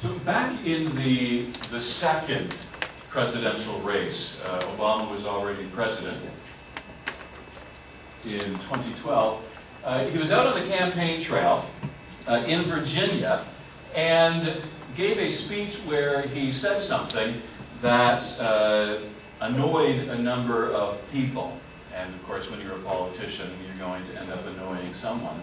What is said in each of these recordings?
So back in the second presidential race, Obama was already president in 2012. He was out on the campaign trail in Virginia and gave a speech where he said something that annoyed a number of people. And of course, when you're a politician, you're going to end up annoying someone.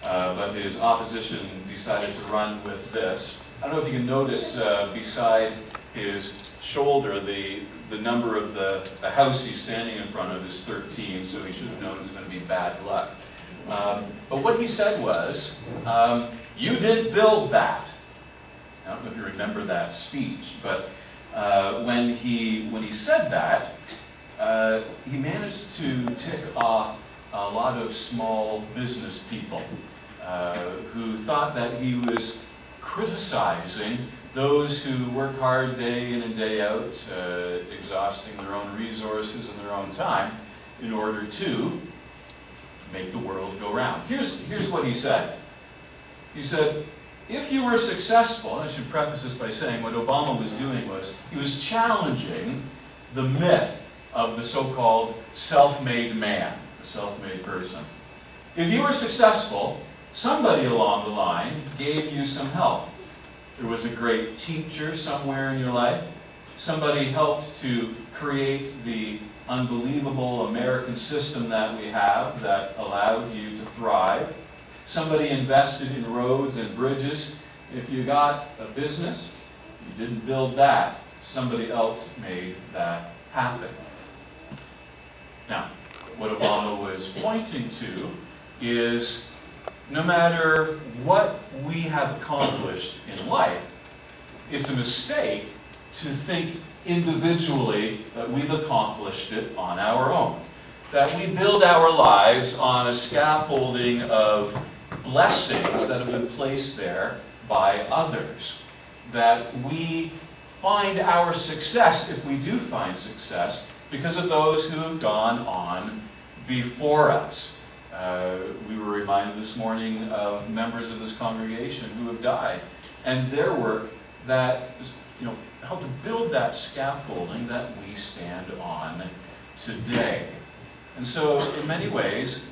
But his opposition decided to run with this. I don't know if you can notice beside his shoulder, the number of the house he's standing in front of is 13, so he should have known it was going to be bad luck. But what he said was, you didn't build that. I don't know if you remember that speech, but when he said that, he managed to tick off a lot of small business people who thought that he was criticizing those who work hard day in and day out, exhausting their own resources and their own time in order to make the world go round. Here's what he said. He said, if you were successful, and I should preface this by saying what Obama was doing was, he was challenging the myth of the so-called self-made man, the self-made person. If you were successful, somebody along the line gave you some help. There was a great teacher somewhere in your life. Somebody helped to create the unbelievable American system that we have that allowed you to thrive. Somebody invested in roads and bridges. If you got a business, you didn't build that. Somebody else made that happen. Now, what Obama was pointing to is no matter what we have accomplished in life, it's a mistake to think individually that we've accomplished it on our own. That we build our lives on a scaffolding of blessings that have been placed there by others. That we find our success, if we do find success, because of those who have gone on before us. We were reminded this morning of members of this congregation who have died, and their work that helped to build that scaffolding that we stand on today. And so, in many ways,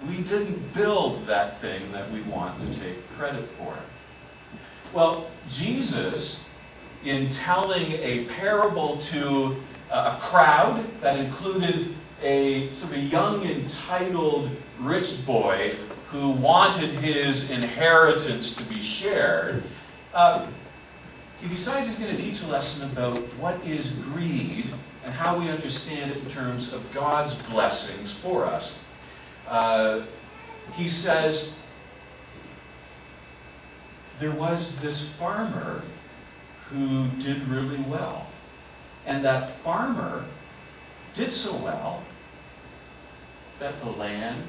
we didn't build that thing that we want to take credit for. Well, Jesus, in telling a parable to a crowd that included a sort of a young, entitled rich boy who wanted his inheritance to be shared, he decides he's going to teach a lesson about what is greed and how we understand it in terms of God's blessings for us. He says, there was this farmer who did really well. And that farmer did so well that the land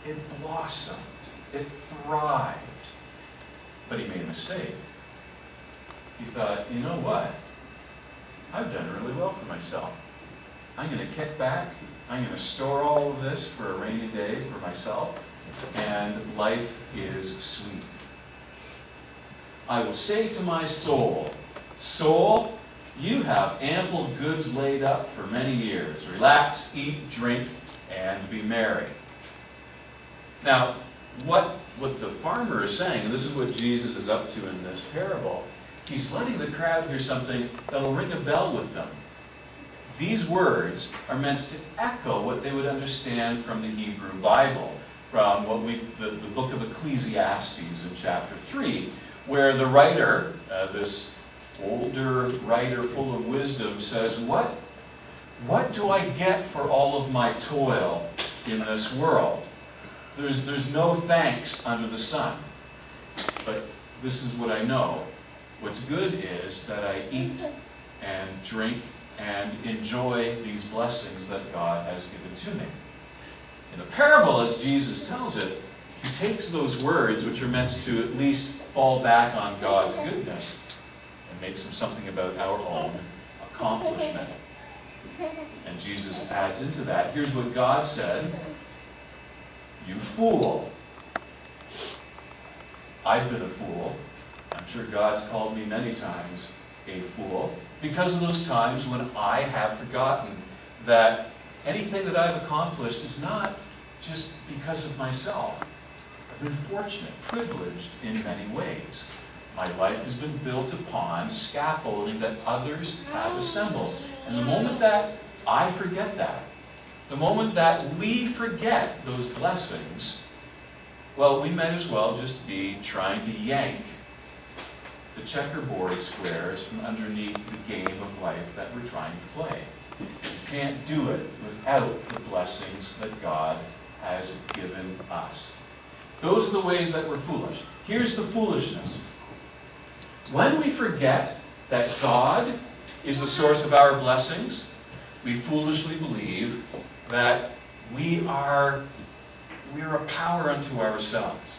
it blossomed, it thrived. But he made a mistake. He thought, you know what? I've done really well for myself. I'm going to kick back. I'm going to store all of this for a rainy day for myself. And life is sweet. I will say to my soul, soul, you have ample goods laid up for many years. Relax, eat, drink, and be merry. Now, what the farmer is saying, and this is what Jesus is up to in this parable, he's letting the crowd hear something that'll ring a bell with them. These words are meant to echo what they would understand from the Hebrew Bible, from the book of Ecclesiastes in chapter 3, where the writer, this older writer full of wisdom, says, what do I get for all of my toil in this world? There's no thanks under the sun. But this is what I know. What's good is that I eat and drink and enjoy these blessings that God has given to me. In the parable, as Jesus tells it, he takes those words, which are meant to at least fall back on God's goodness, and makes them something about our own accomplishment. And Jesus adds into that, here's what God said, you fool. I've been a fool. I'm sure God's called me many times a fool, because of those times when I have forgotten that anything that I've accomplished is not just because of myself. I've been fortunate, privileged in many ways. My life has been built upon scaffolding that others have assembled. And the moment that I forget that, the moment that we forget those blessings, well, we might as well just be trying to yank the checkerboard squares from underneath the game of life that we're trying to play. You can't do it without the blessings that God has given us. Those are the ways that we're foolish. Here's the foolishness. When we forget that God is the source of our blessings, we foolishly believe that we are a power unto ourselves.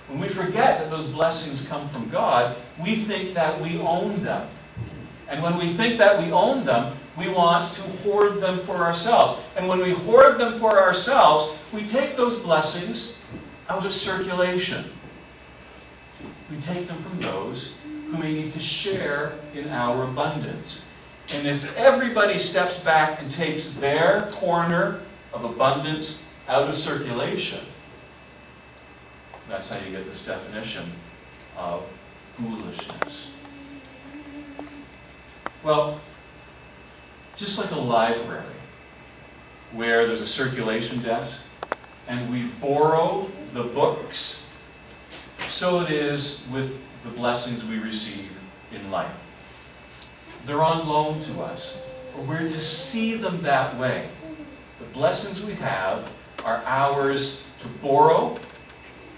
When we forget that those blessings come from God, we think that we own them. And when we think that we own them, we want to hoard them for ourselves. And when we hoard them for ourselves, we take those blessings out of circulation. We take them from those who may need to share in our abundance. And if everybody steps back and takes their corner of abundance out of circulation, that's how you get this definition of foolishness. Well, just like a library, where there's a circulation desk, and we borrow the books, so it is with the blessings we receive in life. They're on loan to us, or we're to see them that way. The blessings we have are ours to borrow,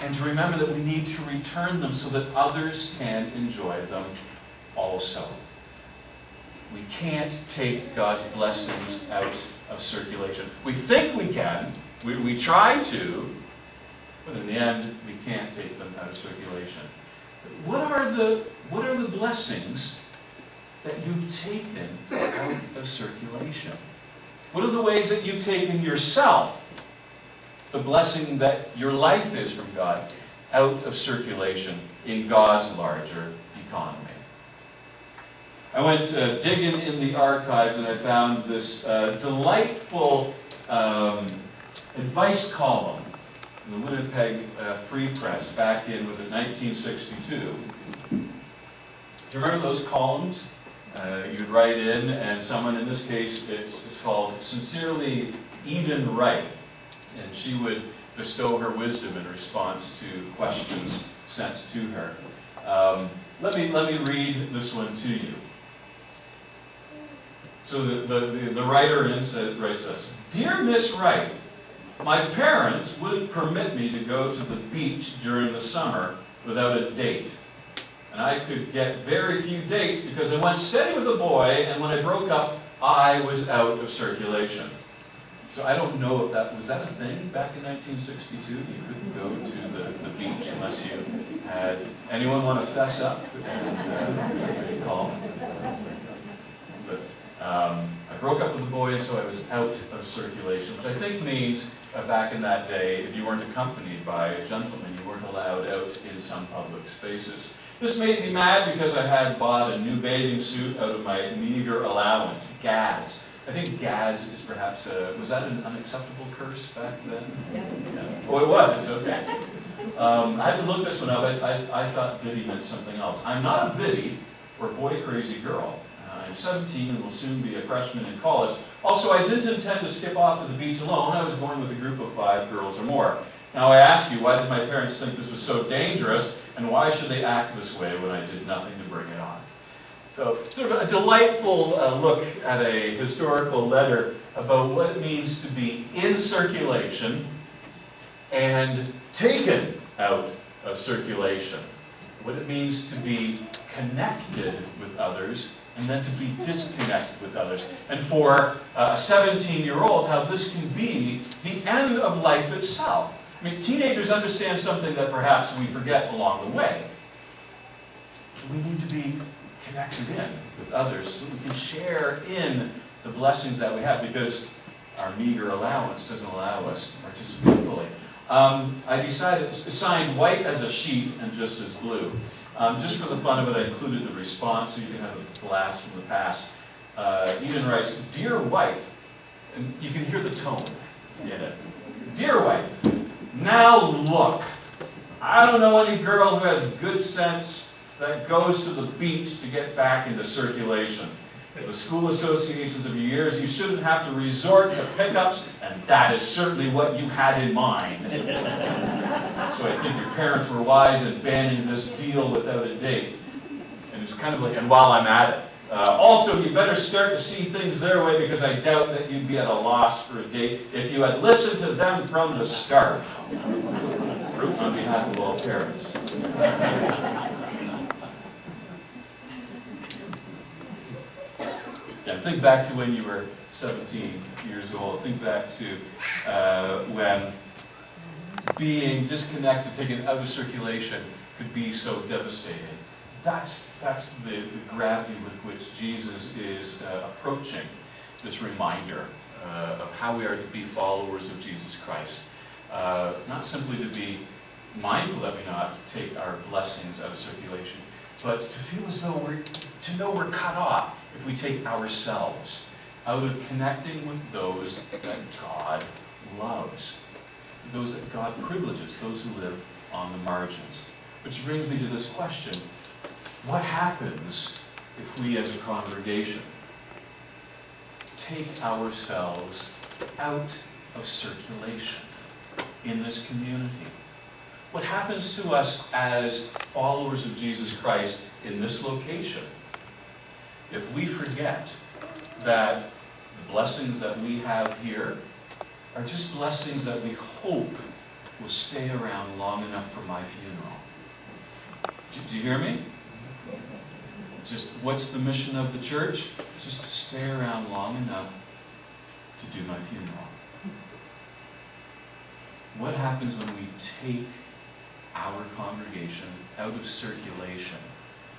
and to remember that we need to return them so that others can enjoy them also. We can't take God's blessings out of circulation. We think we can, we try to, but in the end, we can't take them out of circulation. What are the blessings that you've taken out of circulation? What are the ways that you've taken yourself, the blessing that your life is from God, out of circulation in God's larger economy? I went digging in the archives and I found this delightful advice column in the Winnipeg Free Press back in, was it 1962? Do you remember those columns? You'd write in, and someone, in this case, it's called Sincerely Eden Wright, and she would bestow her wisdom in response to questions sent to her. Let me read this one to you. So the writer writes this: Dear Miss Wright, my parents wouldn't permit me to go to the beach during the summer without a date. And I could get very few dates because I went steady with a boy, and when I broke up, I was out of circulation. So I don't know if that was a thing back in 1962? You couldn't go to the beach unless you had... Anyone want to fess up and call? But I broke up with a boy, and so I was out of circulation, which I think means back in that day, if you weren't accompanied by a gentleman, you weren't allowed out in some public spaces. This made me mad because I had bought a new bathing suit out of my meager allowance, Gads. I think Gads is perhaps was that an unacceptable curse back then? Yeah. Oh, it was, okay. I had to look this one up. I thought biddy meant something else. I'm not a biddy or boy crazy girl. I'm 17 and will soon be a freshman in college. Also, I didn't intend to skip off to the beach alone. I was going with a group of 5 girls or more. Now I ask you, why did my parents think this was so dangerous, and why should they act this way when I did nothing to bring it on? So, sort of a delightful look at a historical letter about what it means to be in circulation and taken out of circulation. What it means to be connected with others and then to be disconnected with others. And for a 17-year-old, how this can be the end of life itself. I mean, teenagers understand something that perhaps we forget along the way. We need to be connected in with others so that we can share in the blessings that we have, because our meager allowance doesn't allow us to participate fully. I decided to sign white as a sheet and just as blue. Just for the fun of it, I included the response so you can have a blast from the past. Eden writes, "Dear White," and you can hear the tone in it. "Dear White, now look, I don't know any girl who has good sense that goes to the beach to get back into circulation. The school associations of your years, you shouldn't have to resort to pickups, and that is certainly what you had in mind. So I think your parents were wise in banning this deal without a date." And it's kind of like, and while I'm at it, "Also, you better start to see things their way, because I doubt that you'd be at a loss for a date if you had listened to them from the start." On behalf of all parents. Yeah, think back to when you were 17 years old. Think back to when being disconnected, taken out of circulation, could be so devastating. That's the gravity with which Jesus is approaching this reminder of how we are to be followers of Jesus Christ. Not simply to be mindful that we not take our blessings out of circulation, but to feel as though to know we're cut off if we take ourselves out of connecting with those that God loves, those that God privileges, those who live on the margins. Which brings me to this question: what happens if we as a congregation take ourselves out of circulation in this community? What happens to us as followers of Jesus Christ in this location if we forget that the blessings that we have here are just blessings that we hope will stay around long enough for my funeral? Do you hear me? Just what's the mission of the church? Just to stay around long enough to do my funeral. What happens when we take our congregation out of circulation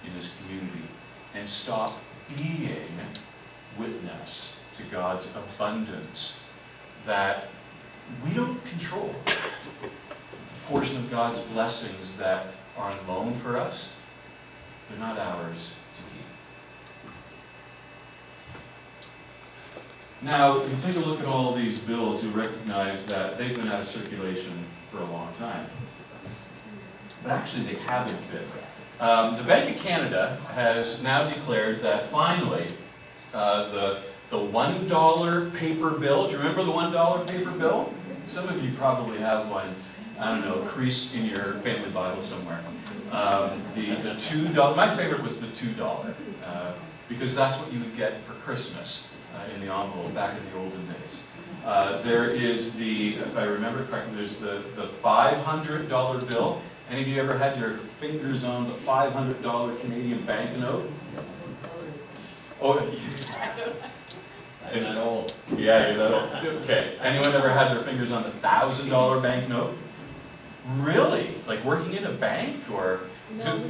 in this community and stop being witness to God's abundance that we don't control? The portion of God's blessings that are on loan for us, they're not ours to keep. Now, if you take a look at all these bills, you'll recognize that they've been out of circulation for a long time. But actually, they haven't been. The Bank of Canada has now declared that finally, the $1 paper bill, do you remember the $1 paper bill? Some of you probably have one, I don't know, creased in your family Bible somewhere. The $2, my favorite was the $2, because that's what you would get for Christmas in the envelope back in the olden days. There is the, if I remember correctly, there's the $500 bill. Any of you ever had your fingers on the $500 Canadian banknote? Oh, is it old? Yeah, you're that old. Okay. Anyone ever had their fingers on the $1,000 banknote? Really? Like working in a bank, or? No,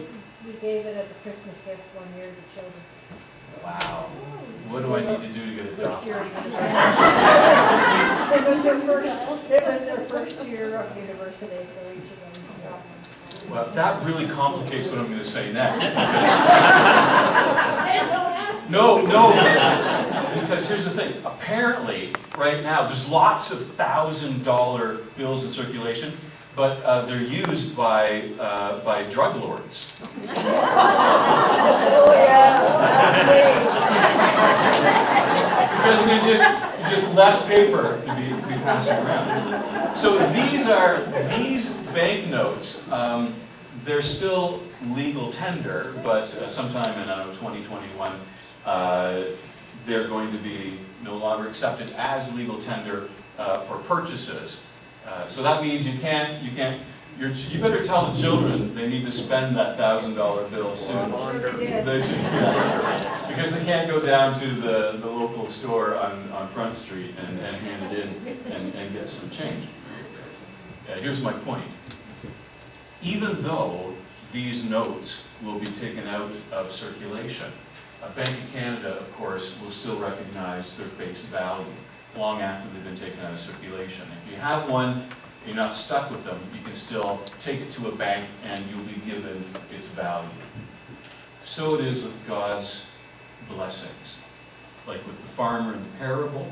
we gave it as a Christmas gift one year to children. Wow. What do I need to do to get it done? It was their first year of university, so each of them got one. Well, that really complicates what I'm going to say next. No, because here's the thing. Apparently, right now, there's lots of $1,000 bills in circulation, but they're used by drug lords. Oh yeah. Because there's just less paper to be passing around. So these banknotes, they're still legal tender, but sometime in 2021, they're going to be no longer accepted as legal tender for purchases. So that means you better tell the children they need to spend that $1,000 bill soon. I'm sure they did. Because they can't go down to the local store on Front Street and hand it in and get some change. Here's my point. Even though these notes will be taken out of circulation, Bank of Canada, of course, will still recognize their face value long after they've been taken out of circulation. If you have one you're not stuck with them. You can still take it to a bank and you'll be given its value. So it is with God's blessings. Like with the farmer in the parable,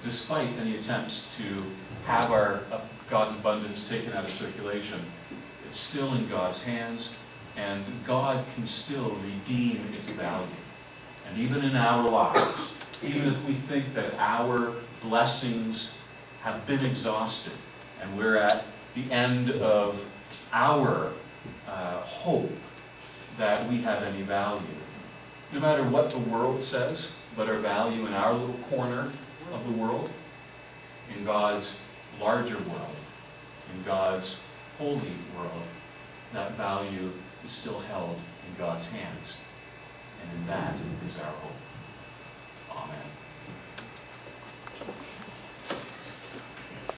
despite any attempts to have God's abundance taken out of circulation, it's still in God's hands, and God can still redeem its value. And even in our lives, even if we think that our blessings have been exhausted and we're at the end of our hope that we have any value, no matter what the world says about our value in our little corner of the world, in God's larger world, in God's holy world, that value is still held in God's hands. And in that is our hope. Amen.